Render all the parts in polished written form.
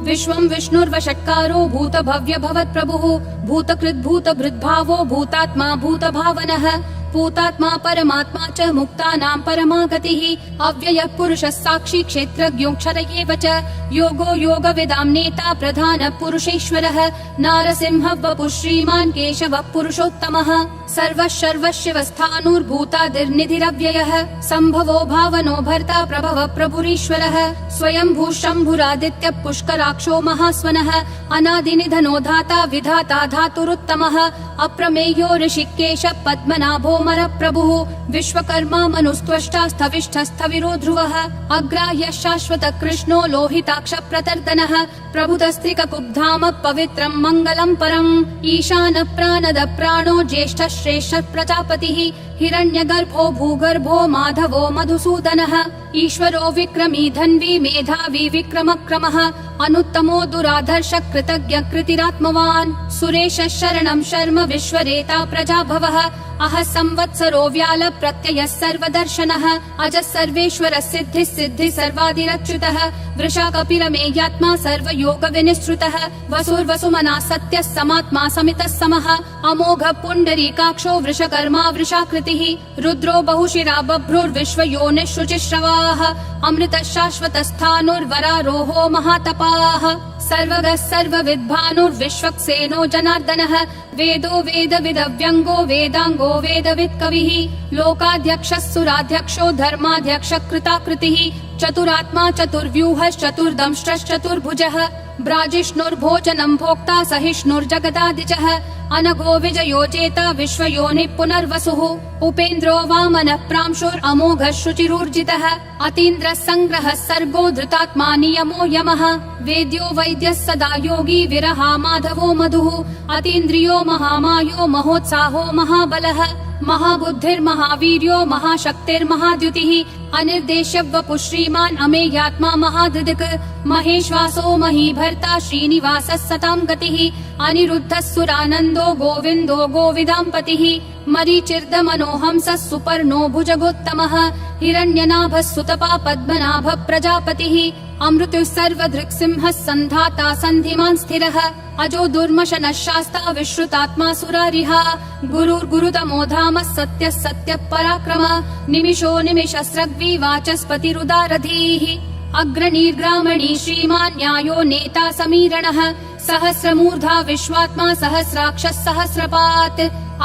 विश्वं विष्णुर्वषट्कारो भूतभव्य भवत्प्रभुः भूतकृद्भूतभृद्भावो भूतात्मा भूतभावनः भूतात्मा परमात्मा च मुक्तानां परमा गतिः अव्ययः पुरुषः साक्षी क्षेत्रज्ञोऽक्षर एव च योगो योगविदां नेता प्रधानः पुरुषेश्वरः नारसिंहः वपुः श्रीमान् केशवः पुरुषोत्तमः सर्वः सर्वशिवस्थाणुर्भूतादिर्निधिरव्ययः सम्भवो भावनो भर्ता प्रभवः प्रभुरीश्वरः स्वयंभू शम्भुरादित्यः पुष्कराक्षो महास्वनः अनादिनिधनो धाता विधाता धातुरुत्तमः अप्रमेयो ऋषिकेशः पद्मनाभो मरप्रभुः विश्वकर्मा मनुस्त्वष्टा स्थविष्ठस्थविरो ध्रुवः अग्राह्यः शाश्वतः कृष्णो लोहिताक्ष प्रतर्दनः प्रभुतस्त्रिककुब्धाम पवित्रं मङ्गलं परम् ईशानः प्राणद प्राणो ज्येष्ठः श्रेष्ठः प्रजापतिः हिरण्यगर्भो भूगर्भो माधवो मधुसूदनः ईश्वरो विक्रमी धन्वी मेधावी विक्रमक्रमः अनुत्तमो दुराधर्ष कृतज्ञ कृतिरात्मवान् सुरेशः शरणं शर्म विश्वरेता प्रजाभवः अह संवत्सरो व्याल प्रत्ययः सर्वदर्शनः अजः सर्वेश्वरः सिद्धिः सिद्धिः सर्वादिरच्युतः वृषा कपिरमेयात्मा सर्वयोग विनिश्रुतः वसुर्वसुमना सत्यः समात्मा समितः समः अमोघः पुण्डरीकाक्षो वृषकर्मा वृषाकृतिः रुद्रो बहुशिरा बभ्रुर्विश्वयोनिः शुचिश्रवाः अमृतः शाश्वतस्थाणुर्वरारोहो महातपाः सर्वगः सर्वविद्भानुर्विश्वक्सेनो जनार्दनः वेदो वेदविदव्यङ्गो वेदाङ्गो वेदवित्कविः लोकाध्यक्षः सुराध्यक्षो धर्माध्यक्षः कृताकृतिः चतुरात्मा चतुर्व्यूहश्चतुर्दंष्ट्रश्चतुर्भुजः ब्राजिष्णुर्भोजनं भोक्ता सहिष्णुर्जगदादिजः अनघो विजयो जेता विश्वयोनिः पुनर्वसुः उपेन्द्रो वामनः प्रांशुरमोघः शुचिरूर्जितः अतीन्द्रः सङ्ग्रहः सर्गो धृतात्मा नियमो यमः वेद्यो वैद्यः सदा योगी विरहा माधवो मधुः अतीन्द्रियो महामायो महोत्साहो महाबलः महाबुद्धिर्महावीर्यो महाशक्तिर्महाद्युतिः अनिर्देश्य वपुः श्रीमान् अमेयात्मा महाधृदिक् महेश्वासो महीभर्ता श्रीनिवासः सतां गतिः अनिरुद्धः सुरानन्दो गोविन्दो गोविदाम्पतिः मरीचिर्दमनोहंसः सुपर्णो भुजगोत्तमः हिरण्यनाभः सुतपा पद्मनाभः प्रजापतिः अमृतुः सर्वधृक्सिंहः सन्धाता सन्धिमान् स्थिरः अजो दुर्मशनः शास्ता विश्रुतात्मा सुरारिहा गुरुर्गुरुतमो धामः सत्यः सत्यः पराक्रमः निमिषो निमिषस्रग्वी वाचस्पतिरुदारधीः अग्रणीर्ग्रामणी श्रीमान् न्यायो नेता समीरणः सहस्रमूर्धा विश्वात्मा सहस्राक्षः सहस्रपात्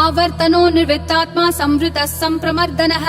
आवर्तनो निर्वृत्तात्मा संवृतः सम्प्रमर्दनः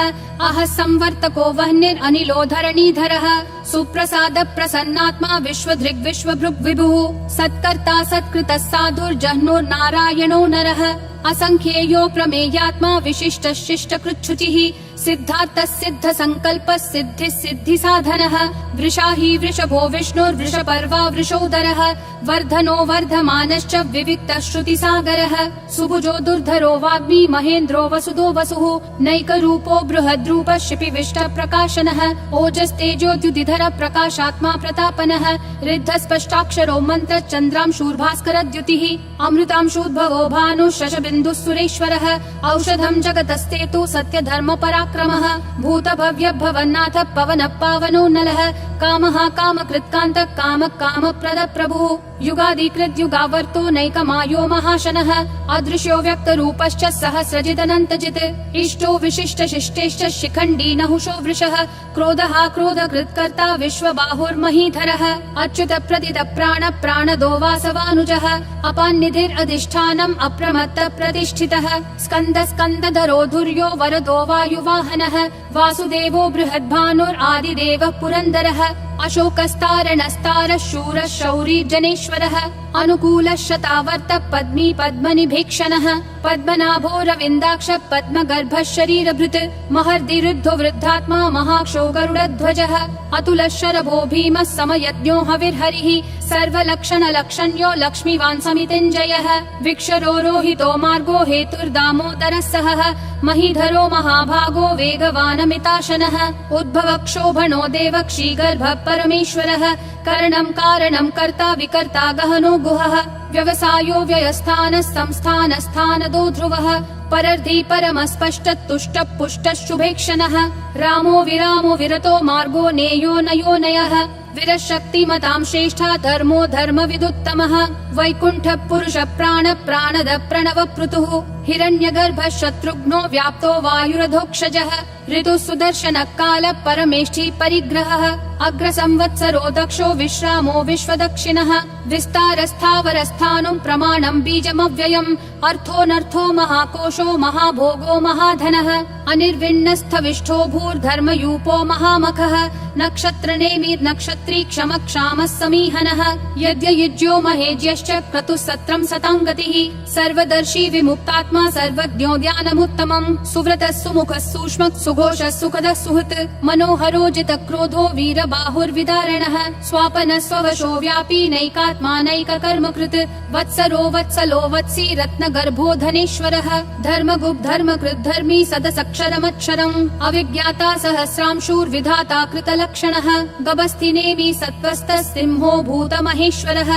अह संवर्तको वह्निरनिलो धरणीधरः सुप्रसाद प्रसन्नात्मा विश्वधृग् विश्वभृग् विभुः सत्कर्ता सत्कृतः साधुर्जह्नुर्नारायणो नरः असंख्येयो प्रमेयात्मा विशिष्टः शिष्टकृच्छुचिः सिद्धार्थः सिद्ध संकल्पः सिद्धिः सिद्धि साधनः वृषाही वृषभो विष्णुर्वृषपर्वा वृषोदरः वर्धनो वर्धमानश्च विविक्तः श्रुतिसागरः सुभुजो दुर्धरो वाग्मी महेन्द्रो वसुदो वसुः नैकरूपो बृहद्रूपः शिपिविष्टः प्रकाशनः ओजस्तेजोद्युतिधर प्रकाशात्मा प्रतापनः ऋद्धस्पष्टाक्षरो मन्त्र चन्द्रांशूर्भास्करद्युतिः अमृतांशूद्भवो भानुः शशबिन्दुः सुरेश्वरः औषधं जगतस्तेतु सत्यधर्म पराक्रमः भूतभव्य भवन्नाथ पवनः पावनो नलः कामः कामकृत्कान्तः कामः कामप्रद प्रभुः युगादिकृत् युगावर्तो नैकमायो महाशनः अदृश्यो व्यक्तरूपश्च सहस्रजिदनन्तजित् इष्टो विशिष्ट शिष्टेश्च शिखण्डी नहुषो वृषः क्रोधः क्रोधकृत्कर्ता विश्वबाहुर्महीधरः अच्युत प्रदित प्राण प्राणदो वासवानुजः अपान्निधिरधिष्ठानम् अप्रमत्त प्रतिष्ठितः स्कन्द स्कन्दधरो धुर्यो वरदो वायुवाहनः वासुदेवो बृहद्भानुरादिदेवः पुरन्दरः अशोकस्तारणस्तारः शूरः शौरी जनेश्वरः अनुकूलः शतावर्त पद्मी पद्मनिभीक्षणः पद्मनाभो रविन्दाक्ष पद्मगर्भः शरीरभृत् महर्दिरुद्धो वृद्धात्मा महाक्षो गरुडध्वजः अतुलः शरभो भीमः समयज्ञो हविर्हरिः सर्वलक्षणलक्षण्यो लक्ष्मीवान् समितिञ्जयः विक्षरो रोहितो मार्गो हेतुर्दामोदरः सहः महीधरो महाभागो वेगवानमिताशनः उद्भवक्षोभणो देवक्षीगर्भः परमेश्वरः करणं कारणं कर्ता विकर्ता गहनो गुहः व्यवसायो व्ययस्थानः संस्थानस्थानदो ध्रुवः परर्धि परमस्पष्ट तुष्ट पुष्ट शुभेक्षणः रामो विरामो विरतो मार्गो नेयो नयो नयः विरशक्तिमतां श्रेष्ठा धर्मो धर्मविदुत्तमः वैकुण्ठ पुरुष प्राण प्राणद प्रणव पृथुः हिरण्यगर्भ शत्रुघ्नो व्याप्तो वायुरधोक्षजः ऋतु सुदर्शन काल परमेष्ठी परिग्रहः अग्र संवत्सरो दक्षो विश्रामो विश्वदक्षिणः विस्तारस्थावरस्थानं प्रमाणं बीजमव्ययम् अर्थोऽनर्थो महाकोशो महाभोगो महाधनः अनिर्विण्णस्थविष्ठो भूर्धर्मयूपो महामखः नक्षत्रनेमि नक्षत्री क्षम क्षामः समीहनः यज्ञयुज्यो महेज्यश्च क्रतुः सत्रं सतां गतिः सर्वदर्शी विमुक्तात्मा सर्वज्ञो ध्यानमुत्तमम् सुव्रतः सुमुखः सूक्ष्मः सुघोषः सुखदः सुहृत् मनोहरो जितक्रोधो वीरबाहुर्विदारणः स्वापनः स्ववशो व्यापी नैकात्मा नैककर्मकृत् वत्सरो वत्सलो वत्सी रत्नगर्भो धनेश्वरः धर्मगुप् धर्मकृत् धर्मी सदसक्षरमक्षरम् अविज्ञाता सहस्रांशूर्विधाता कृतलक्षणः गभस्तिनेमि सत्त्वस्तः सिंहो भूतमहेश्वरः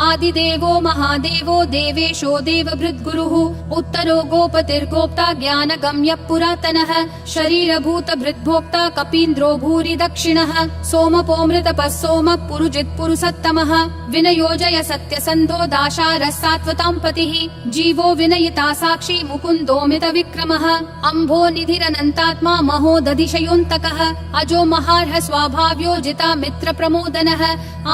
आदिदेवो महादेवो देवेशो देवभृद्गुरुः उत्तरो गोपतिर्गोप्ता ज्ञानगम्यः पुरातनः शरीरभूतभृद्भोक्ता कपीन्द्रो भूरि दक्षिणः सोमपोमृतपः सोमः पुरुजित्पुरुषत्तमः विनयोजय सत्यसन्धो दाशारः सात्वतां पतिः जीवो विनयिता साक्षी मुकुन्दोमित विक्रमः अम्भो निधिरनन्तात्मा महोदधिशयोऽन्तकः अजो महार्ह स्वाभाव्यो जिता मित्र प्रमोदनः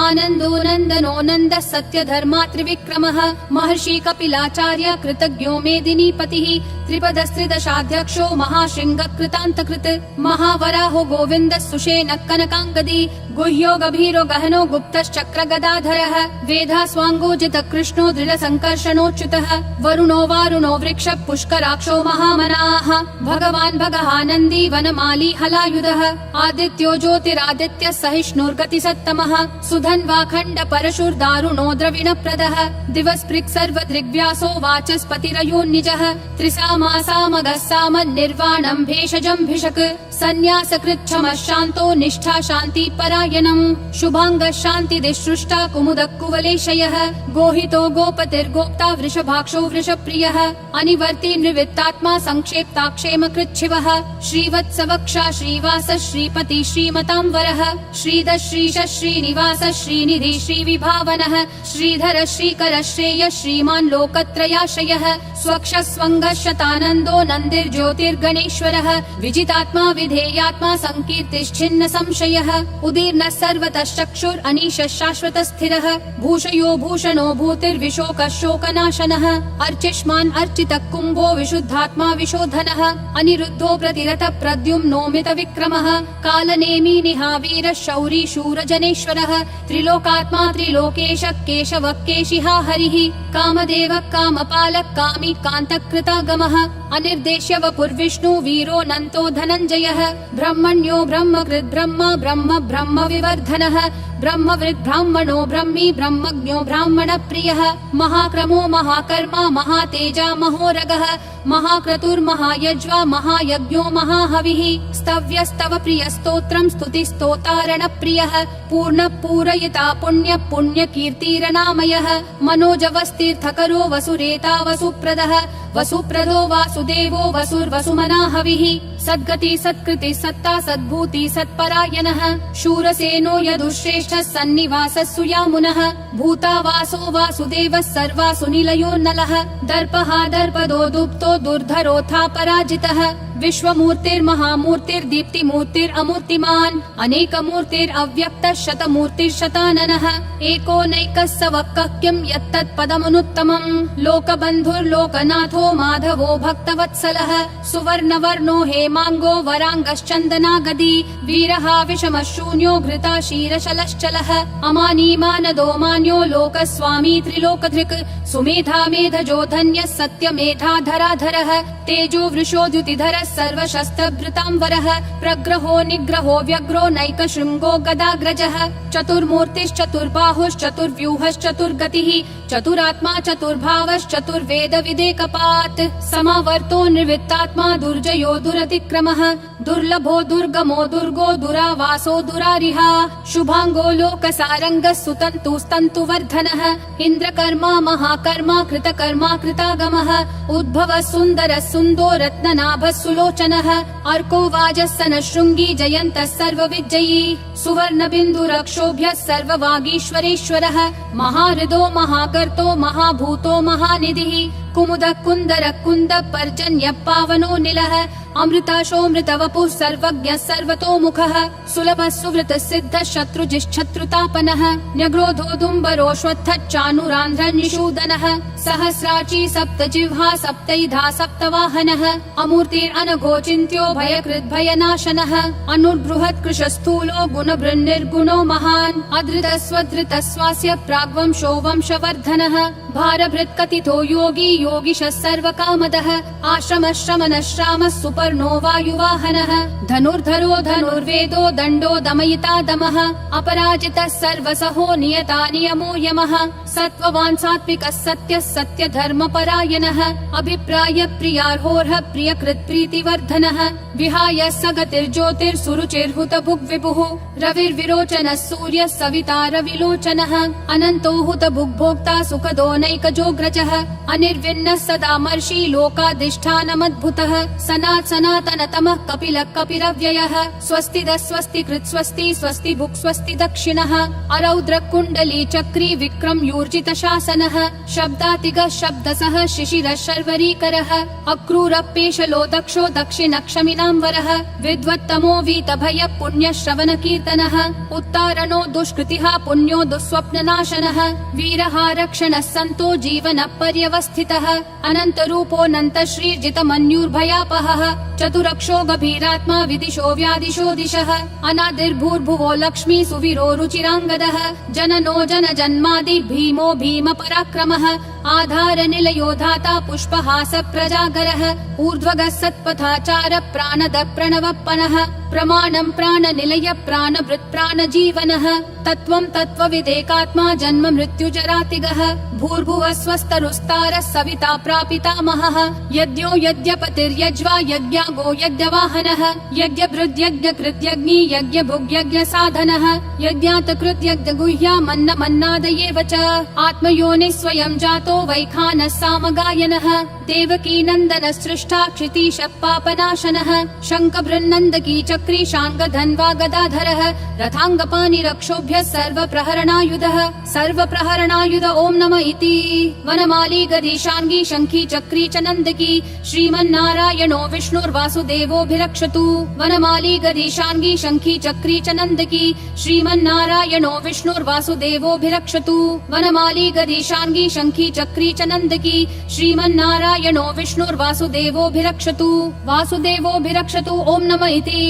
आनन्दो नन्दनो नन्दः सत्य धर्मा त्रिविक्रमः महर्षि कपिलाचार्य कृतज्ञो मेदिनीपतिः त्रिपदस्त्रिदशाध्यक्षो महाशृंग कृतान्तकृत् महावराहो गोविन्द सुषेण कनकाङ्गदी गुह्यो गभीरो गहनो गुप्तश्चक्र गदाधरः वेधा स्वाङ्गोजित कृष्णो दृढ संकर्षणोच्युतः वरुणो वारुणो वृक्ष पुष्कराक्षो महामनाः भगवान् भगहानन्दी वनमाली हलायुधः आदित्यो ज्योतिरादित्य सहिष्णुर्गतिसत्तमः सुधन्वाखण्ड परशुर्दारुणो द्रविणप्रदः दिवस्पृक् सर्वदृग्व्यासो वाचस्पतिरयोन्निजः त्रिसामासामगः सामन्निर्वाणं भेषजं भिषक् सन्न्यासकृच्छमः शान्तो निष्ठा शान्ति परायणम् शुभाङ्गः शान्तिदिसृष्टा कुमुदः कुवलेशयः गोहितो गोपतिर्गोप्ता वृषभाक्षो वृषप्रियः अनिवर्ति निवृत्तात्मा संक्षेप्ता क्षेमकृच्छिवः श्रीवत्सवक्षा श्रीवास श्रीपति श्रीमतां वरः श्रीधर श्रीश श्रीनिवास श्रीनिधि श्रीविभावनः श्रीधर श्रीकर श्रेय श्रीमान् लोकत्रयाश्रयः स्वक्ष स्वङ्गः शतानन्दो नन्दिर्ज्योतिर्गणेश्वरः विजितात्मा विधेयात्मा संकीर्तिश्छिन्न संशयः उदीर्णः सर्वतः चक्षुर् अनीशः शाश्वतः स्थिरः भूषयो भूषणो भूतिर्विशोकः शोकनाशनः अर्चिष्मान् अर्चितः कुम्भो विशुद्धात्मा विशोधनः अनिरुद्धो प्रतिरथ प्रद्युम्नोमित विक्रमः कालनेमी निहावीर शौरी शूरजनेश्वरः त्रिलोकात्मा त्रिलोकेश केशवः केशिहा हरिः कामदेवः कामपालः कामी कान्तकृतागमः अनिर्देश्य वपुर्विष्णु वीरो नन्तो धनञ्जयः ब्रह्मण्यो ब्रह्मकृत् ब्रह्म ब्रह्म ब्रह्म विवर्धनः ब्रह्मवृद् ब्राह्मणो ब्रह्मी ब्रह्मज्ञो ब्राह्मण प्रियः महाक्रमो महाकर्मा महातेजा महोरगः महाक्रतुर्महायज्वा महायज्ञो महाहविः स्तव्यस्तव प्रिय स्तोत्रं स्तुतिस्तोतारण प्रियः पूर्ण पूरयिता पुण्य पुण्य कीर्तिरनामयः मनोजवस्तीर्थकरो वसुरेता वसुप्रदः वसुप्रदो वासुदेवो वसुर्वसुमना हविः सद्गति सत्कृति सत्ता सद्भूति सत्परायणः शूरसेनो यदुश्रेष्ठः सन्निवासः सुयामुनः भूतावासो वासुदेवः सर्वासु निलयो नलः दर्पः दर्पदो दुप्तो दुर्धरोऽथा पराजितः विश्वमूर्तिर्महामूर्तिर्दीप्तिमूर्तिरमूर्तिमान् अनेकमूर्तिरव्यक्तः शतमूर्तिर्शताननः एको नैकः स वक्कः किं यत्तत्पदमनुत्तमम् लोकबन्धुर्लोकनाथो माधवो भक्तवत्सलः सुवर्णवर्णो हेमाङ्गो वराङ्गश्चन्दनागदी वीरः विषमः शून्यो घृता क्षीरशलश्चलः अमानी मानदो मान्यो लोकस्वामी त्रिलोकधृक् सुमेधा मेधजो धन्यः सत्यमेधाधराधरः तेजो वृषो द्युतिधरः सर्वशस्त्रभृतांबरः प्रग्रहो निग्रहो व्यग्रो नैकशृङ्गो गदाग्रजः चतुर्मूर्तिश्चतुर्बाहुश्चतुर्व्यूहश्चतुर्गतिः चतुरात्मा चतुर्भावश्चतुर्वेदविदेकपात् समावर्तो निर्वित्तात्मा दुर्जयो दुरतिक्रमः दुर्लभो दुर्गमो दुर्गो दुरावासो दुरारिहा शुभांगो लोकसारङ्गः सुतन्तुस्तन्तुवर्धनः इन्द्रकर्मा महाकर्मा कृतकर्मा कृतागमः उद्भवः सुन्दरः सुन्दो रत्ननाभः सुलोचनः अर्को वाजस्सनः शृङ्गी जयन्तः सर्वविजयी सुवर्णबिन्दुरक्षोभ्यः सर्ववागीश्वरेश्वरः महाहृदो महाकर्तो महाभूतो महानिधिः कुमुदः कुन्दरः कुन्दः पर्जन्यः पावनो निलः अमृताशोऽमृतवपुः सर्वज्ञः सर्वतोमुखः सुलभः सुवृतः सिद्धः शत्रुजिश्शत्रुतापनः न्यग्रोधोदुम्बरोऽश्वत्थश्चानुरान्ध्रनिषूदनः सहस्राची सप्तजिह्वा सप्तैधा सप्तवाहनः अमूर्तिरनघोचिन्त्यो भयकृद्भयनाशनः अनुर्बृहत् कृशस्थूलो गुणभृन्निर्गुणो महान् अधृतस्वधृतस्वास्य प्राग्वंशो वंशवर्धनः भारभृत्कथितो योगी योगिशः सर्वकामदः आश्रमः श्रमणः श्रामः सुपर्णो वायुवाहनः धनुर्धरो धनुर्वेदो दण्डो दमयिता दमः अपराजितः सर्वसहो नियता नियमो यमः सत्त्ववान् सात्विकः सत्यः सत्यधर्मपरायणः अभिप्राय प्रियार्होर्ह प्रियकृत् प्रीतिवर्धनः विहाय सगतिर्ज्योतिर्सुरुचिर्हुतभुग्विभुः रविर्विरोचनः सूर्यः सविता रविलोचनः अनन्तो हुतभुग्भोक्ता सुखदो नैकजोग्रजः अनिर्विन्नः सदा मर्षि लोकाधिष्ठानमद्भुतः सनातनतमः कपिलः कपिरव्ययः स्वस्तिदः स्वस्तिकृत् स्वस्ति स्वस्ति भुक् स्वस्ति दक्षिणः अरौद्र कुण्डली चक्री विक्रम यूर्जित शासनः शब्दातिगः शब्दसः शिशिरः शर्वरीकरः अक्रूरपेशलो दक्षो दक्षिणक्षमिनाम्बरः विद्वत्तमो वीतभयः पुण्यश्रवण कीर्तनः उत्तारणो दुष्कृतिः पुण्यो दुःस्वप्ननाशनः वीरः रक्षणः सन्तो जीवनः पर्यवस्थितः अनन्तरूपोऽनन्त श्रीर्जितमन्युर्भयापहः चतुरक्षो गभीरात्मा विदिशो व्यादिशो दिशः अनादिर्भूर्भुवो लक्ष्मी सुवीरो रुचिराङ्गदः जननो जनजन्मादि भीमो भीम पराक्रमः आधार निलयो धाता पुष्पहास प्रजागरः ऊर्ध्वगः सत्पथाचार प्राणद प्रणवप्पनः प्रमाणं प्राणनिलय प्राणभृत् प्राणजीवनः तत्त्वं तत्त्वविदेकात्मा जन्म मृत्युजरातिगः भूर्भुवः स्वस्तरुस्तारः सविता प्रापितामहः यज्ञो यज्ञपतिर्यज्वा यज्ञागो यज्ञवाहनः यज्ञभृद्यज्ञकृत्यग्नि यज्ञभुग्यज्ञसाधनः यज्ञातकृत्यज्ञगुह्यामन्नमन्नादयेव च आत्मयोनिः स्वयं जातो वैखानः सामगायनः देवकी नन्दनः सृष्टा क्षितीशः पापनाशनः शङ्खबृन्नन्दकी चक्री शाङ्गधन्वा गदाधरः रथाङ्गपाणिरक्षोभ्यः सर्वप्रहरणायुधः सर्वप्रहरणायुध ॐ नमः इति वनमाली गदीशाङ्गी शङ्खी चक्री च नन्दकी श्रीमन्नारायणो विष्णुर्वासुदेवोऽभिरक्षतु वनमाली गदीशाङ्गी शङ्खी चक्री च नन्दकी श्रीमन्नारायणो विष्णुर्वासुदेवोऽभिरक्षतु वनमाली गदीशाङ्गी शङ्खी चक्री च नन्दकी श्रीमन्नारायणो विष्णुर्वासुदेवोऽभिरक्षतु वासुदेवोऽभिरक्षतु ॐ नमः इति